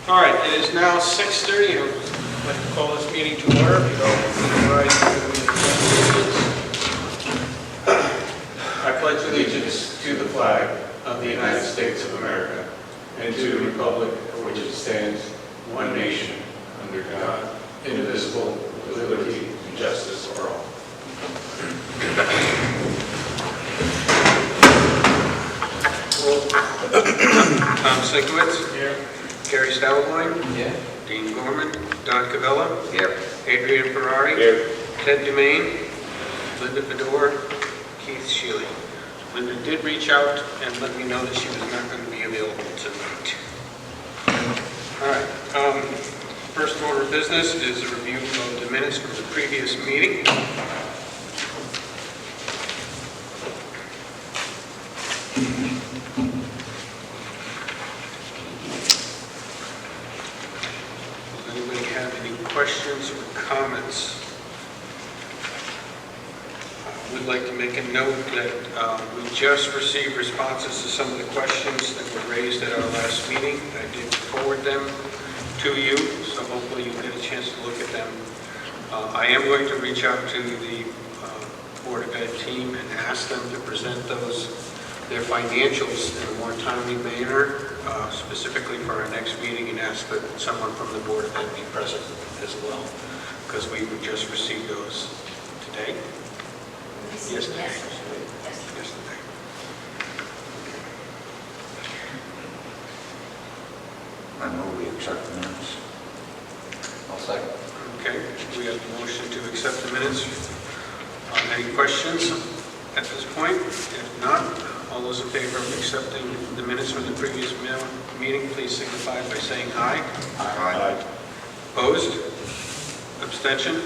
All right, it is now 6:30. I'd like to call this meeting to order. If you don't please rise for the I pledge allegiance to the flag of the United States of America and to the republic for which it stands, one nation, under God, indivisible, with liberty and justice for all. Tom Sikowitz. Here. Gary Stowboy. Yeah. Dean Gorman. Don Cavella. Here. Adrian Ferrari. Here. Ted Dumaine. Linda Fedor. Keith Shealy. Linda did reach out and let me know that she was not going to be available tonight. All right. First order of business is a review of the minutes from the previous meeting. Does anybody have any questions or comments? I would like to make a note that we just received responses to some of the questions that were raised at our last meeting. I did forward them to you, so hopefully you'll get a chance to look at them. I am going to reach out to the Board of Ed team and ask them to present their financials in a more timely manner, specifically for our next meeting, and ask that someone from the Board of Ed be present as well, because we just received those today. Yesterday. I move we accept the minutes. I'll second. Okay, we have a motion to accept the minutes. Any questions at this point? If not, all those in favor of accepting the minutes from the previous meeting, please signify by saying aye. Aye. Opposed? Abstention?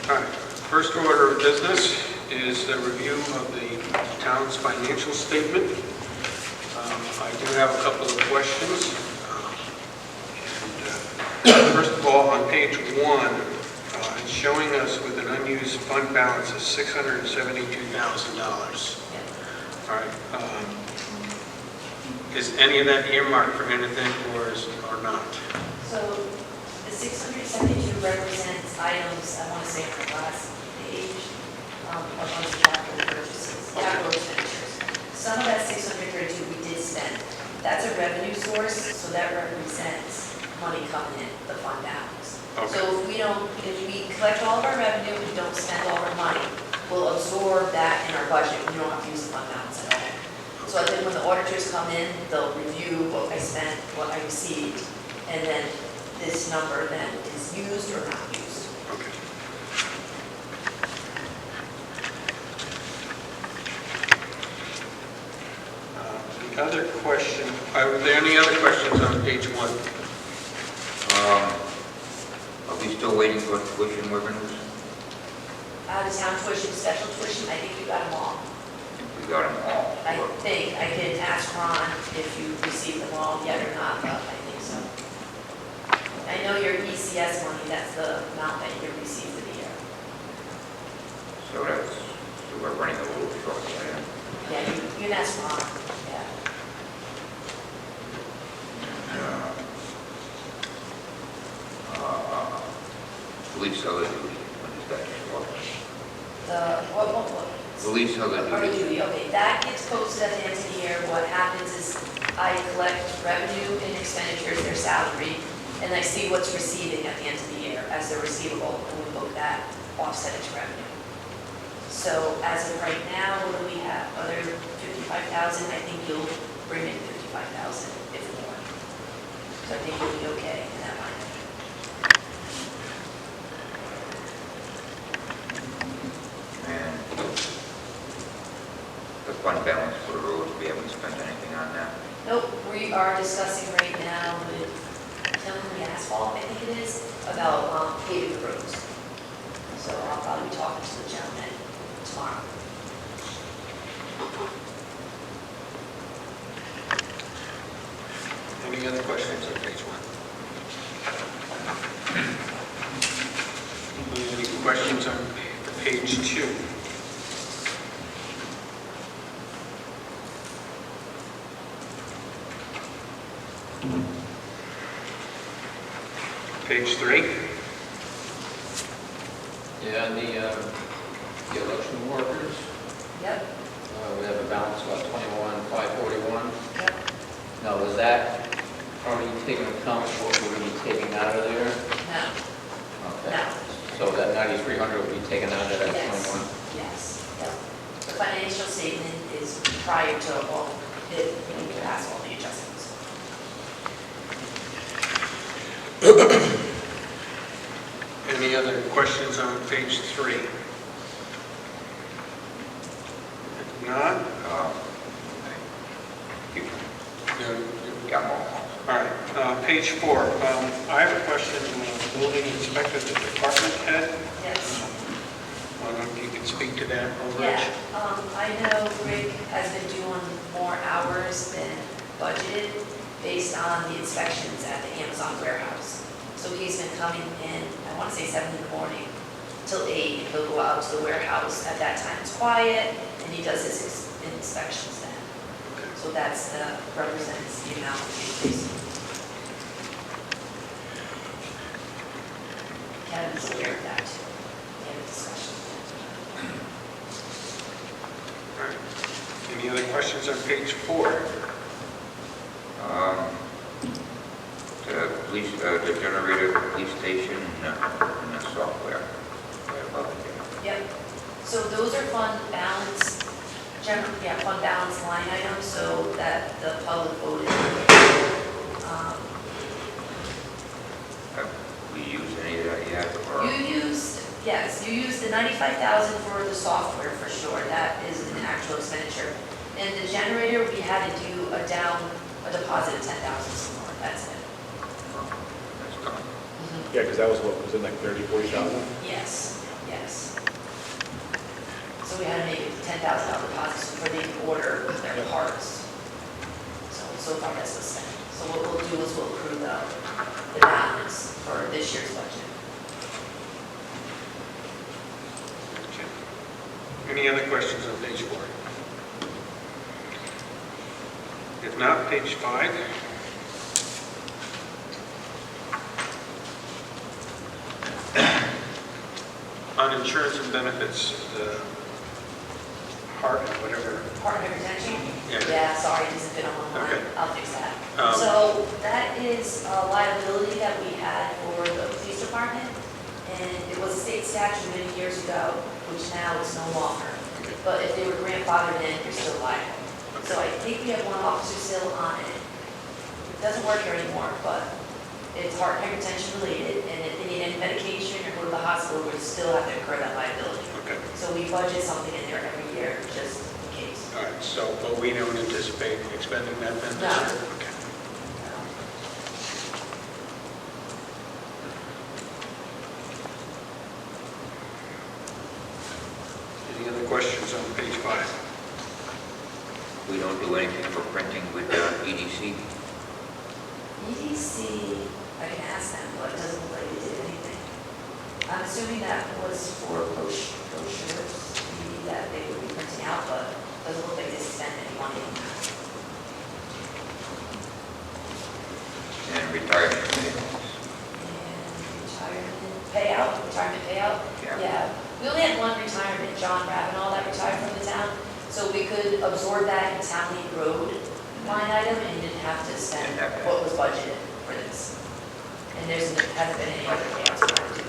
All right. First order of business is the review of the town's financial statement. I do have a couple of questions. First of all, on page 1, it's showing us with an unused fund balance of $672,000. All right. Is any of that earmarked for anything or not? So the 672 represents items, I want to say on the last page, of the capital purchases, capital expenditures. Some of that 632 we did spend. That's a revenue source, so that represents money coming in, the fund balance. Okay. So if we collect all of our revenue and don't spend all our money, we'll absorb that in our budget. We don't have to use the fund balance at all. So I think when the auditors come in, they'll review what I spent, what I received, and then this number then is used or not used. Okay. The other question, are there any other questions on page 1? Are we still waiting for tuition revenues? The town tuition, special tuition, I think you got them all. We got them all. I think, I can ask Ron if you received them all yet or not, but I think so. I know your ECS money, that's the amount that you received for the year. So we're running a little short there. Yeah, you can ask Ron, yeah. Police other duty, when is that show up? What? Police other Other duty. duty, okay, that gets posted at the end of the year. What happens is I collect revenue and expenditures, their salary, and I see what's receiving at the end of the year as their receivable, and we book that offset to revenue. So as of right now, what do we have? Other 55,000, I think you'll bring in 55,000 if more. So I think you'll be okay in that line. And the fund balance for the roads, we haven't spent anything on that. Nope, we are discussing right now with Tillman Asphalt, I think it is, about paving the roads. So I'll probably be talking to the gentleman tomorrow. Any other questions on page 1? Any questions on page 2? Page 3. Yeah, the election workers, Yep, we have a balance of about 21,541. yep, Now, was that already taken account of what we're going to be taking out of there? no, Okay. no, So that 9,300 will be taken out of that yes, 21? yes, yep. The financial statement is prior to all, we could ask all the adjustments. Any other questions on page 3? If not, no. Yeah, more. All right, page 4. I have a question on the building inspector, the department head. Yes. I don't know if you can speak to that, Yeah, overage. I know Rick has been doing more hours than budgeted based on the inspections at the Amazon warehouse. So he's been coming in, I want to say 7 in the morning till 8. He'll go out to the warehouse. At that time, it's quiet, and he does his inspections then. So that's represents the amount of increase. Kevin's aware of that too. We had a discussion. All right. Any other questions on page 4? The generator, the police station, and the software. Right above it. Yep. So those are fund balance, fund balance line items, so that the public voted. Have we used any of that yet? Or You used the 95,000 for the software for sure, that is an actual expenditure. And the generator, we had to do a deposit of 10,000 some more, that's it. That's gone. Yeah, because that was what, was it like 30, 40,000? Yes, yes. So we had to make a $10,000 deposit for the order of their parts. So far that's the same. So what we'll do is we'll accrue the balance for this year's budget. Any other questions on page 4? If not, page 5. On insurance and benefits, the heart, whatever. Part of retention? Yeah. Yeah, sorry, it doesn't fit on one line. Okay. I'll fix that. Um, So that is a liability that we had for the police department, and it was a state statute many years ago, which now is no longer. But if they were grandfathered in, you're still liable. So I think we have one officer still on it. It doesn't work here anymore, but it's heart hypertension related, and if they need any medication or go to the hospital, we still have to incur that liability. Okay, So we budget something in there every year, just in case. all right, so, but we don't anticipate expending that then this No. year? Okay. Any other questions on page 5? We don't do anything for printing with EDC. EDC, I can ask them, but it doesn't look like they did anything. I'm assuming that was for brochures, maybe that they would be printing out, but it doesn't look like they spent any money on that. And retirement payments. And retirement payout? Yeah. We only had one retirement, John Ravenall, that retired from the town, so we could absorb that in town lead road line item and didn't have to spend Didn't have to. what was budgeted for this. And hasn't been any other payouts we want to do.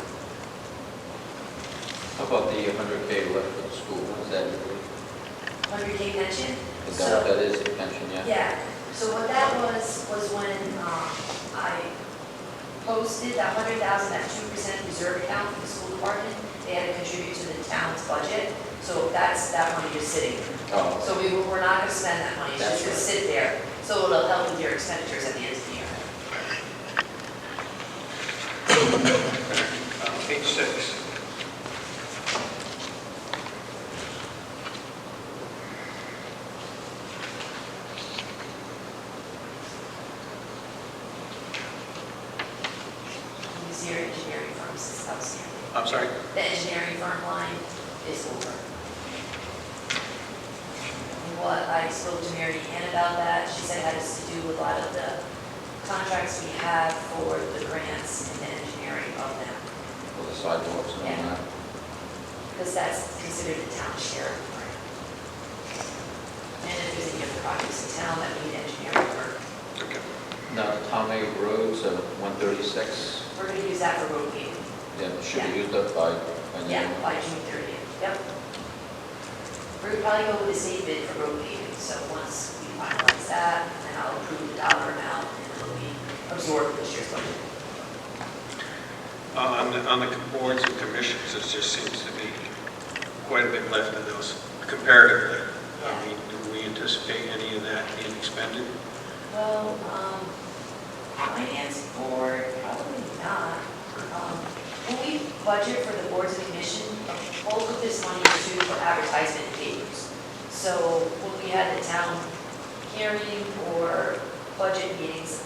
How about the 100K left for the school? What is that? 100K pension? Is So- that what that is, the pension, yeah? Yeah, so what that was when I posted that 100,000, that 2% reserve account for the school department. They had to contribute to the town's budget, so that's that money just sitting there. Oh, So we're not going to spend that money, it's just going to sit there, so it'll help with your expenditures at the end of the year. Page 6. These are engineering firms, is outstanding. I'm sorry? The engineering firm line is over. And what I spoke to Mary Ann about that, she said it has to do with a lot of the contracts we have for the grants and the engineering of them, For the sidewalks and all Yeah. that? because that's considered the town share. And if there's any other projects in town that need engineering work, Okay. Now, Tom A. Roads, 136, we're going to use that for road paving. yeah, should be used up by the Yeah, end. by June 30th, yep. We're gonna probably go with the state bid for road paving, so once we finalize that, then I'll approve the dollar amount, and it'll be absorbed in this year's budget. On the boards and commissions, it just seems to be quite a bit left in those comparatively. I mean, do we anticipate any of that being expended? Well, finance board, probably not. When we budget for the boards and commission, bulk of this money is due for advertisement and papers. So when we had the town hearing or budget meetings,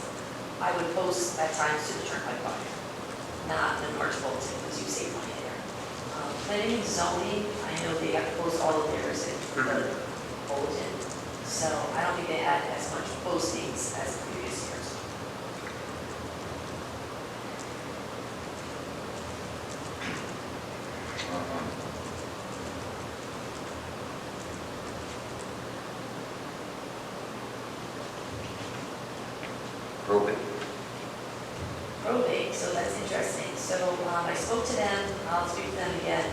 I would post at times to the Turnpike Buyer, not the March bulletin, because you save money there. Planning and zoning, I know they have to post all of theirs in the bulletin, so I don't think they had as much postings as the previous years. Probate. Probate, so that's interesting. So I spoke to them, I'll speak to them again.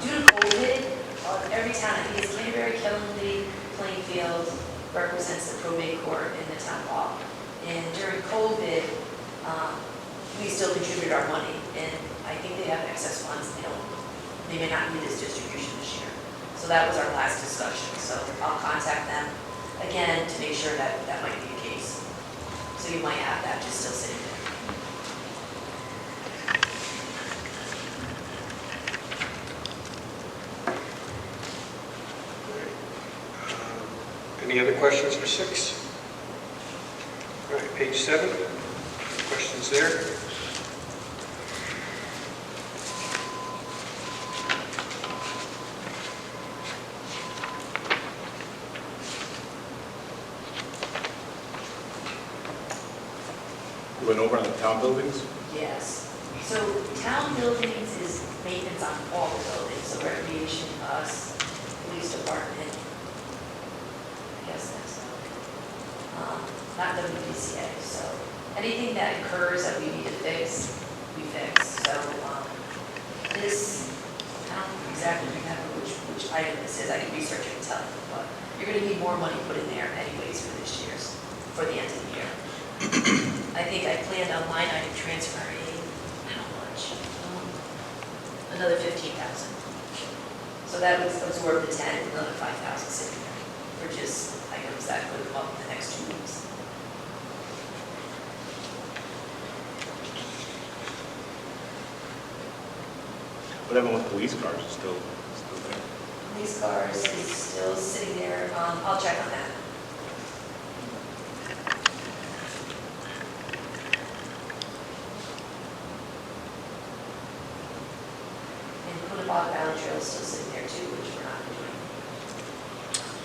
Due to COVID, every town, I think it's Canterbury, Killenly, Plainfield, represents the probate court in the town hall. And during COVID, we still contributed our money, and I think they have excess funds, they may not need this distribution this year. So that was our last discussion, so I'll contact them again to make sure that that might be the case. So you might have that just still sitting there. Any other questions for 6? All right, page 7. Questions there? We went over on the town buildings. Yes. So town buildings is maintenance on all the buildings, so recreation, us, police department. I guess that's, not WPCA, so anything that occurs that we need to fix, we fix. So, this, I don't exactly remember which item this is, I can research it and tell you, but you're gonna need more money put in there anyways for this year's, for the end of the year. I think I planned on line item transferring, how much? Another 15,000. So that would absorb the 10, another 5,000 sitting there for just items that could come up in the next 2 weeks. What happened with police cars? It's still there. Police cars is still sitting there, I'll check on that. And Quinnipiac Valley Trail is still sitting there too, which we're not doing.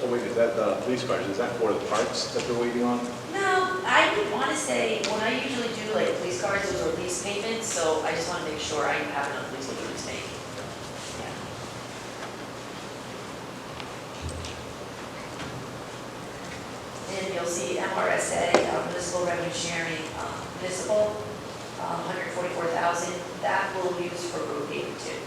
Oh, wait, is that the police cars? Is that for the parts that they're waiting on? No, I would want to say, when I usually do like police cars, those are lease payments, so I just want to make sure I have enough lease payments made. Yeah. And you'll see MRSA, municipal revenue sharing, municipal, 144,000, that will use for road paving too.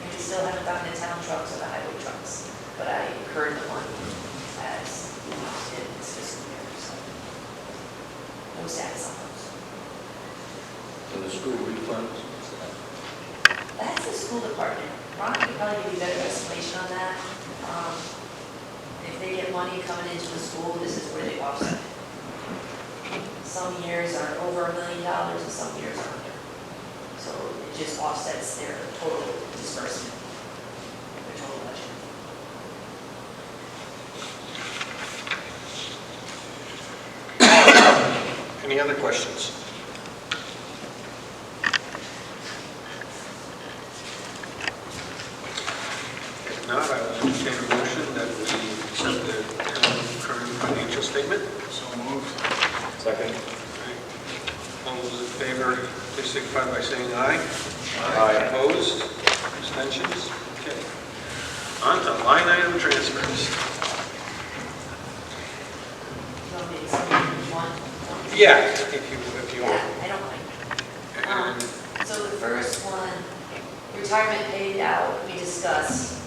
And we still haven't gotten the town trucks or the highway trucks, but I incurred the money as we used it this fiscal year, so no status on those. So the school refunds, That's the school department. Ron can probably give you better explanation on that. If they get money coming into the school, this is where they offset it. Some years are over $1 million and some years are under. So it just offsets their total disbursement, their total budget. Any other questions? entertain a motion that we accept the town current financial statement. So moved. Second. All those in favor, please signify by saying aye. Aye. Opposed? Abstentions? Okay. On to line item transfers. You want me to explain each one? Yeah, if you Yeah, want. I don't mind. And So the first one, retirement paid out, we discussed.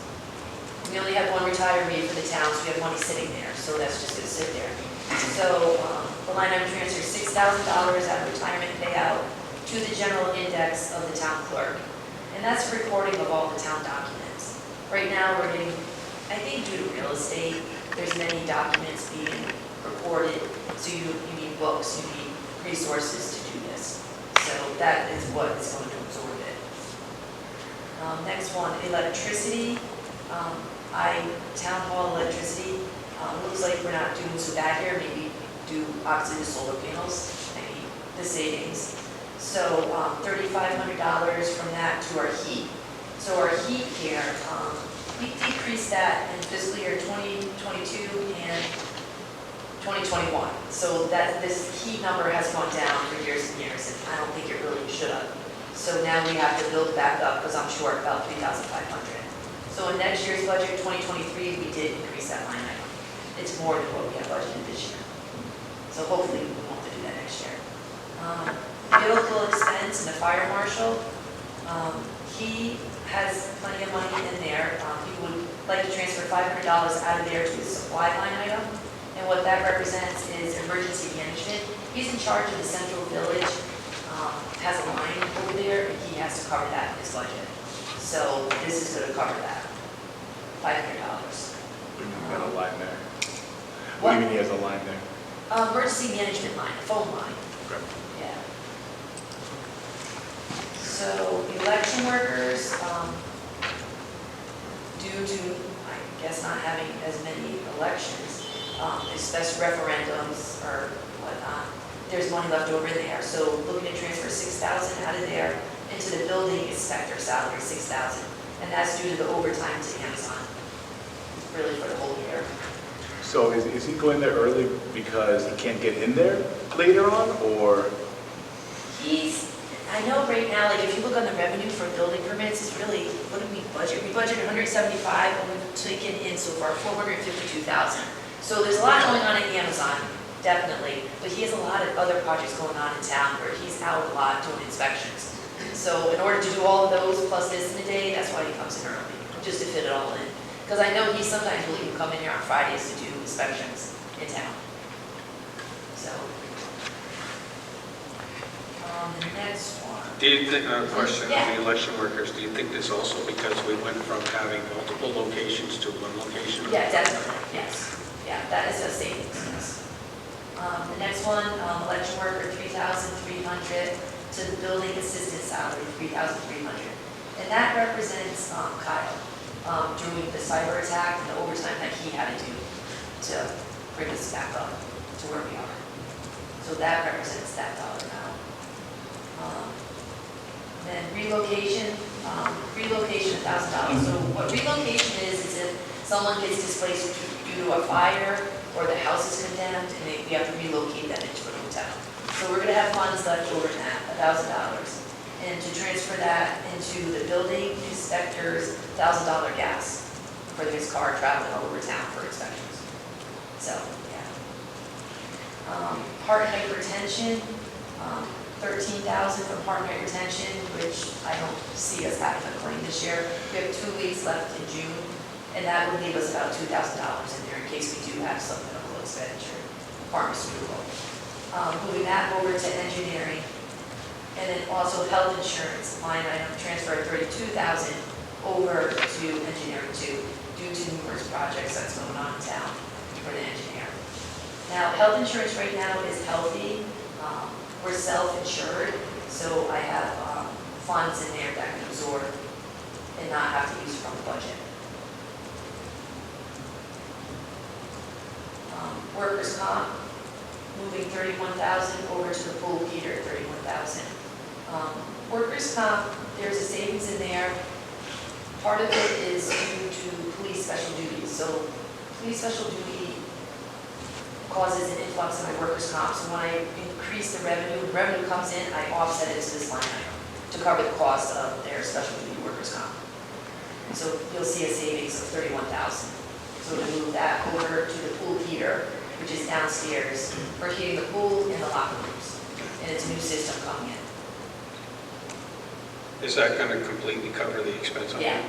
We only have one retiree for the town, so we have money sitting there, so that's just gonna sit there. So, the line item transfer is $6,000 out of retirement payout to the general index of the town clerk. And that's a recording of all the town documents. Right now, we're getting, I think due to real estate, there's many documents being recorded, so you need books, you need resources to do this. So that is what is going to absorb it. Next one, electricity. Town hall electricity, looks like we're not doing so bad here, maybe do obviously the solar panels, maybe the savings. So $3,500 from that to our heat. So our heat here, we decreased that in fiscal year 2022 and 2021. So that this heat number has gone down for years and years, and I don't think it really should have. So now we have to build back up because I'm short about $3,500. So in next year's budget, 2023, we did increase that line item. It's more than what we have budgeted this year. So hopefully we won't have to do that next year. Vehicle expense and the fire marshal, he has plenty of money in there. He would like to transfer $500 out of there to his supply line item. And what that represents is emergency management. He's in charge of the central village, has a line over there, and he has to cover that in his budget. So this is going to cover that, $500. We have got a line there. What What? do you mean he has a line there? Emergency management line, phone line, Okay. yeah. So election workers, due to, I guess, not having as many elections, especially referendums or whatnot, there's money left over in there. So looking to transfer $6,000 out of there into the building inspector salary, $6,000. And that's due to the overtime to Amazon, really for the whole year. So is he going there early because he can't get in there later on, or? I know right now, like if you look on the revenue for building permits, it's really, what did we budget? We budgeted 175 and we've taken in so far 452,000. So there's a lot going on at Amazon, definitely, but he has a lot of other projects going on in town where he's out a lot doing inspections. So in order to do all of those plus this in a day, that's why he comes in early, just to fit it all in. Because I know he sometimes will even come in here on Fridays to do inspections in town. So. The next one. do you think, question on Yeah. the election workers, do you think this also because we went from having multiple locations to one location? Yeah, definitely, yes. Yeah, that is a savings, yes. The next one, election worker, $3,300 to the building assistant salary, $3,300. And that represents Kyle, during the cyber attack and the overtime that he had to do to bring us back up to where we are. So that represents that dollar amount. Then relocation, $1,000. So what relocation is if someone gets displaced due to a fire or the house is condemned and we have to relocate them into a hotel. So we're gonna have funds left over in that, $1,000. And to transfer that into the building inspector's $1,000 gas for his car traveling all over town for inspections. So, yeah. Heart hypertension, 13,000 from heart hypertension, which I don't see us having a claim this year. We have 2 weeks left in June, and that would leave us about $2,000 in there in case we do have some medical expenditure, pharmaceutical. Moving that over to engineering, and then also health insurance line item transfer of 32,000 over to engineering too, due to numerous projects that's going on in town for the engineer. Now, health insurance right now is healthy. We're self-insured, so I have funds in there that can absorb and not have to use from the budget. Workers' comp, moving 31,000 over to the pool heater, 31,000. Workers' comp, there's a savings in there part of it is due to police special duties. So police special duty causes an influx in my workers' comp. So when I increase the revenue comes in, I offset it to this line item to cover the cost of their special duty workers' comp. So you'll see a savings of $31,000. So to move that over to the pool heater, which is downstairs, for heating the pool and the locker rooms. And it's a new system coming in. Is that going to completely cover the expense on Yeah. it?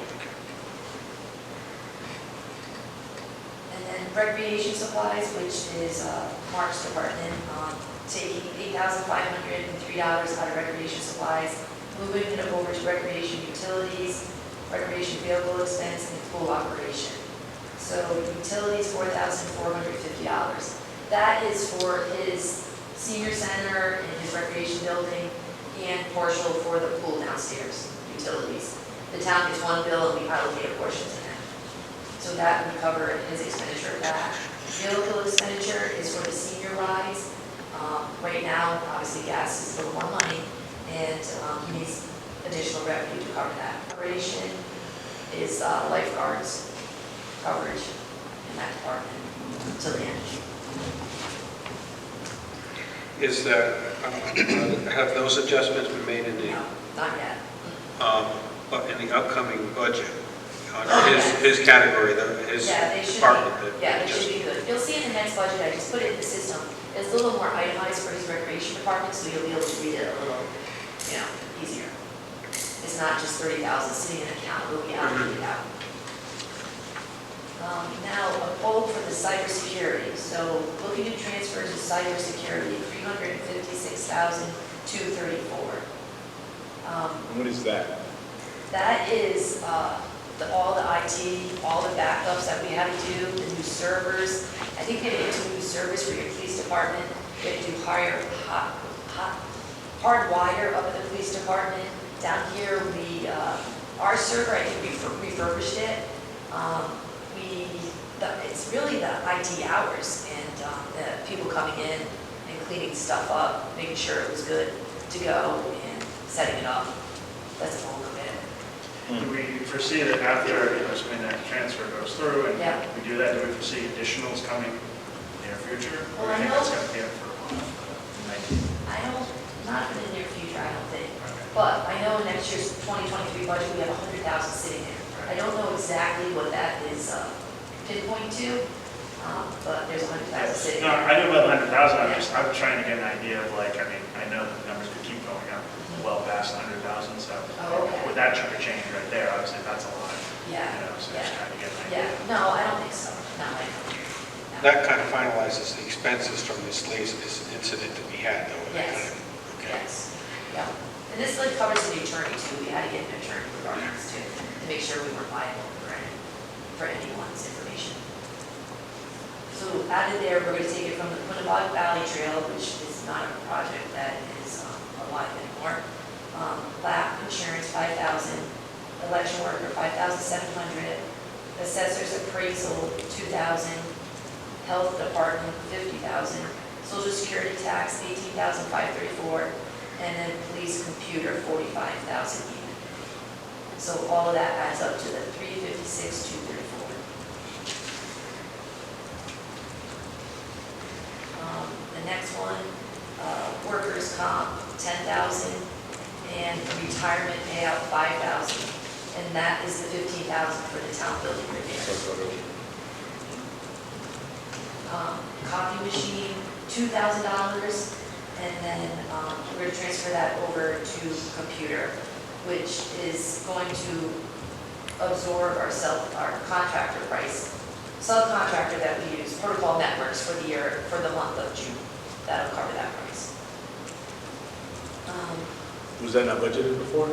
And then recreation supplies, which is Mark's department, taking $8,503 out of recreation supplies, moving it over to recreation utilities, recreation vehicle expense, and pool operation. So utilities, $4,450. That is for his senior center and his recreation building, and partial for the pool downstairs, utilities. The town gets one bill and we allocate a portion to him. So that would cover his expenditure of that. Vehicle expenditure is for the senior rides. Right now, obviously gas is a little more money, and he needs additional revenue to cover that. Operation is lifeguards coverage in that department to the end. Is that, have those adjustments been made in the, No, not yet. but in the upcoming budget? His category, his Yeah, they should department? be, yeah, they should be good. You'll see in the next budget, I just put it in the system. It's a little more itemized for his recreation department, so you'll be able to read it a little, easier. It's not just 30,000 sitting in an account, it will be allocated out. Now, a quote for the cybersecurity. So looking to transfer to cybersecurity, $356,234. What is that? That is all the IT, all the backups that we had to do, the new servers. I think we had to get two new servers for your police department. We had to do hardwire up at the police department. Down here, our server, I think we refurbished it. It's really the IT hours and the people coming in and cleaning stuff up, making sure it was good to go and setting it up. That's a whole of it. Do we foresee that after, assuming that transfer goes through and Yeah. we do that, do we foresee additionals coming in the near future? Or Well, I do you think know- that's going to be it for a while? Not in the near future, I don't think. Okay. But I know in next year's 2023 budget, we have 100,000 sitting there. I don't know exactly what that is pinpoint to, but there's 100,000 sitting No, there. I know about 100,000, I'm trying to get an idea of I know that the numbers could keep going up well past 100,000, so Oh, okay. with that chunk of change right there, obviously that's a lot. Yeah, So yeah. just trying to get an Yeah, idea. no, I don't think so. No, I don't. No. That kind of finalizes the expenses from this latest incident that we had, though. Yes. Okay. Yes, yeah. And this covers the attorney too. We had to get an attorney regardless too, to make sure we weren't liable for anyone's information. So out of there, we're going to take it from the Quinnipiac Valley Trail, which is not a project that is alive anymore. Lap insurance, 5,000. Election worker, 5,700. Assessor's appraisal, 2,000. Health department, 50,000. Social security tax, 18,534. And then police computer, 45,000 even. So all of that adds up to the 356,234. The next one, workers' comp, 10,000, and retirement payout, 5,000. And that is the 15,000 for the town building repairs. Copy machine, $2,000, and then we're going to transfer that over to computer, which is going to absorb our contractor price. Subcontractor that we use, Protocol Networks, for the month of June. That'll cover that price. Was that not budgeted before?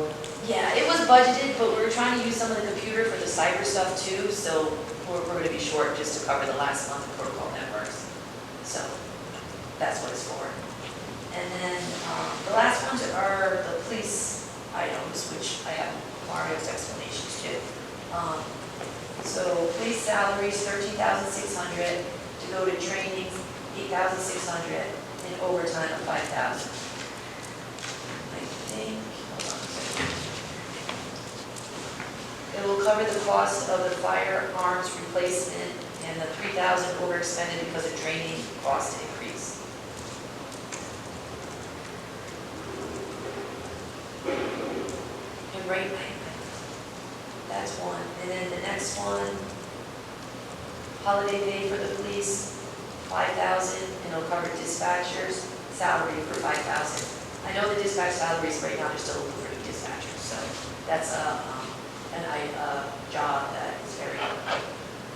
Yeah, it was budgeted, but we were trying to use some of the computer for the cyber stuff too, so we're going to be short just to cover the last month of Protocol Networks. So that's what it's for. And then the last ones are the police items, which I have Mario's explanations too. So police salaries, 13,600, to go to training, 8,600, and overtime of 5,000. I think, hold on a second. It will cover the cost of the firearms replacement and the $3,000 over expended because of training cost increase. And right, that's one. And then the next one, holiday pay for the police, $5,000, and it'll cover dispatchers' salary for $5,000. I know the dispatch salaries right now are still looking for the dispatchers, so that's a job that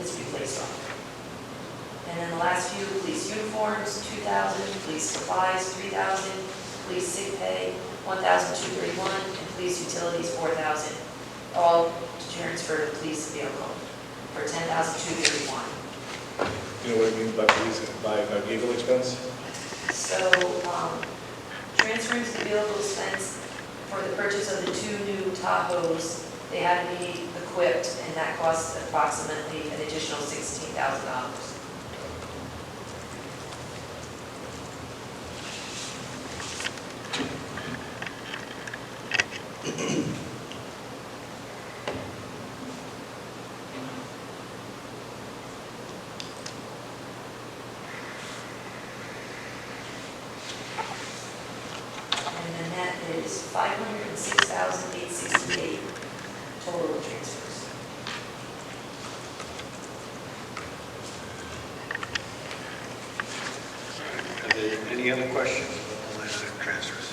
is replaced on. And then the last few, police uniforms, $2,000, police supplies, $3,000, police sick pay, $1,231, and police utilities, $4,000, all transferred to police vehicle for $10,231. You know what I mean by police, by vehicle expense? So, transferring to the vehicle expense for the purchase of the 2 new Tahoes, they had to be equipped, and that costs approximately an additional $16,000. And then that is $506,868 total transfers. Are there any other questions about the line item transfers?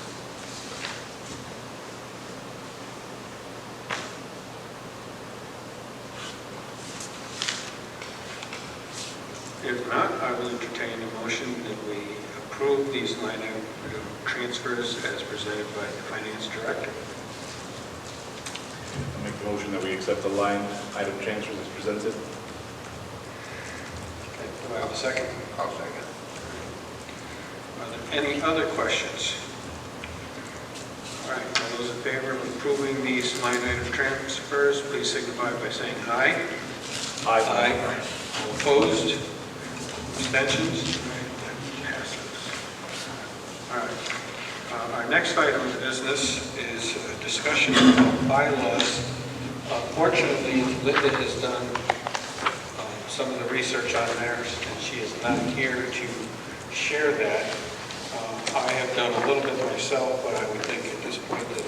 If not, I will entertain a motion that we approve these line item transfers as presented by the finance director. I'll make the motion that we accept the line item transfers as presented. Okay, do I have a second? I'll second. Are there any other questions? All right, all those in favor of approving these line item transfers, please signify by saying aye. Aye. All opposed? Abstentions? That passes. All right. Our next item of business is a discussion of bylaws. Fortunately, Linda has done some of the research on theirs, and she is not here to share that. I have done a little bit myself, but I would think at this point that I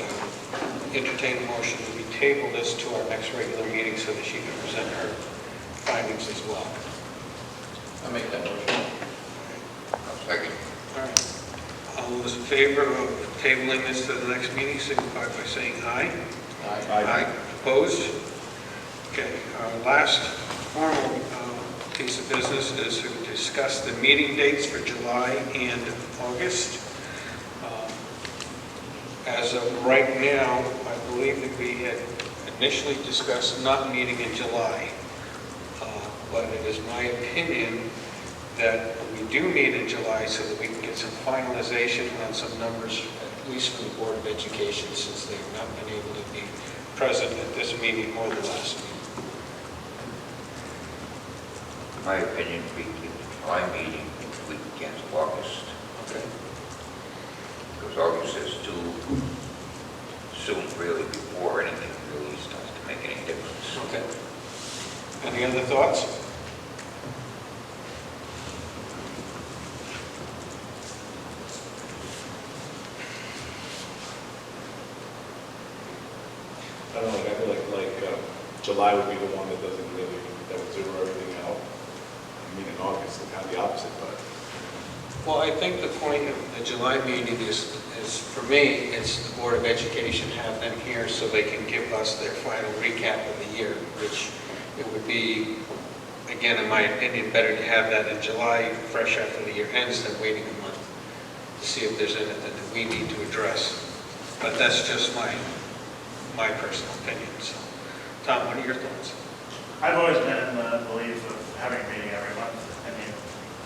would entertain a motion that we table this to our next regular meeting so that she can present her findings as well. I'll make that motion. I'll second. All right. All those in favor of tabling this to the next meeting signify by saying aye. Aye. Opposed? Okay, our last formal piece of business is to discuss the meeting dates for July and August. As of right now, I believe that we had initially discussed not meeting in July. But it is my opinion that we do meet in July so that we can get some finalization on some numbers, at least from the Board of Education, since they've not been able to be present at this meeting or the last meeting. In my opinion, we keep the July meeting the week against August, Okay. because August is too soon really before anything really starts to make any difference. Okay. Any other thoughts? I don't know, I feel like July would be the one that doesn't really, that would zero everything out. I mean, in August, it's kind of the opposite, but. Well, I think the point of the July meeting is for me, it's the Board of Education have them here so they can give us their final recap of the year, which it would be, again, in my opinion, better to have that in July, fresh after the year ends, than waiting a month to see if there's anything that we need to address. But that's just my personal opinion. So, Tom, what are your thoughts? I've always been in the belief of having a meeting every month. I mean,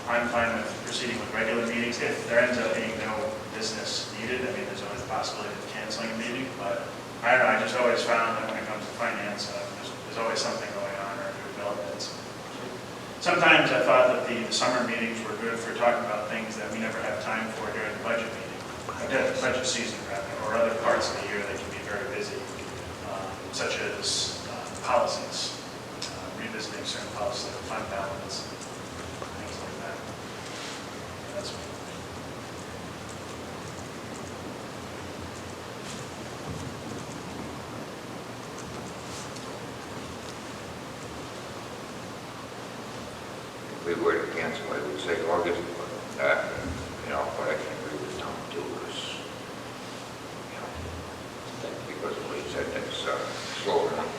I'm fine with proceeding with regular meetings if there ends up being no business needed. I mean, there's always the possibility of canceling a meeting, but I don't know, I just always found that when it comes to finance, there's always something going on or new developments. Sometimes I thought that the summer meetings were good for talking about things that we never have time for during the budget meeting, budget season rather, or other parts of the year that can be very busy, such as policies, revisiting certain policies like fund balance, things like that. That's what. If we were to cancel, I would say August, but I can agree with Tom too, because of what he said, that's slower month.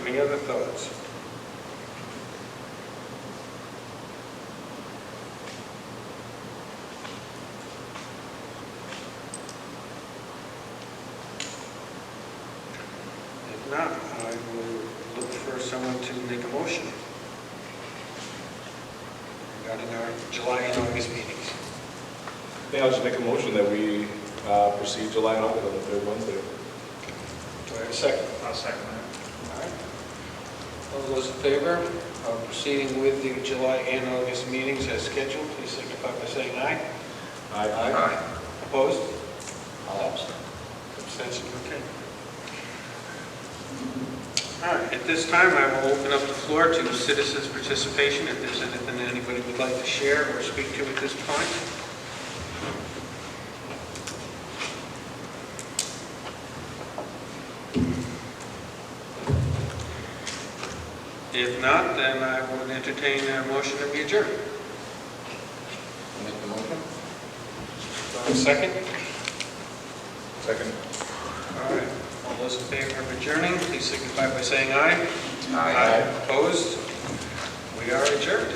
Any other thoughts? If not, I will look for someone to make a motion regarding our July and August meetings. I think I'll just make a motion that we proceed July and August on the third Wednesday. Do I have a second? I'll second that. All right. All those in favor of proceeding with the July and August meetings as scheduled, please signify by saying aye. Aye. Opposed? I'll abstain. Abstention, okay. All right, at this time, I will open up the floor to citizens' participation, if there's anything anybody would like to share or speak to at this point. If not, then I would entertain a motion to be adjourned. Make the motion? Do I have a second? Second. All right, all those in favor of adjourning, please signify by saying aye. Aye. Opposed? We are adjourned.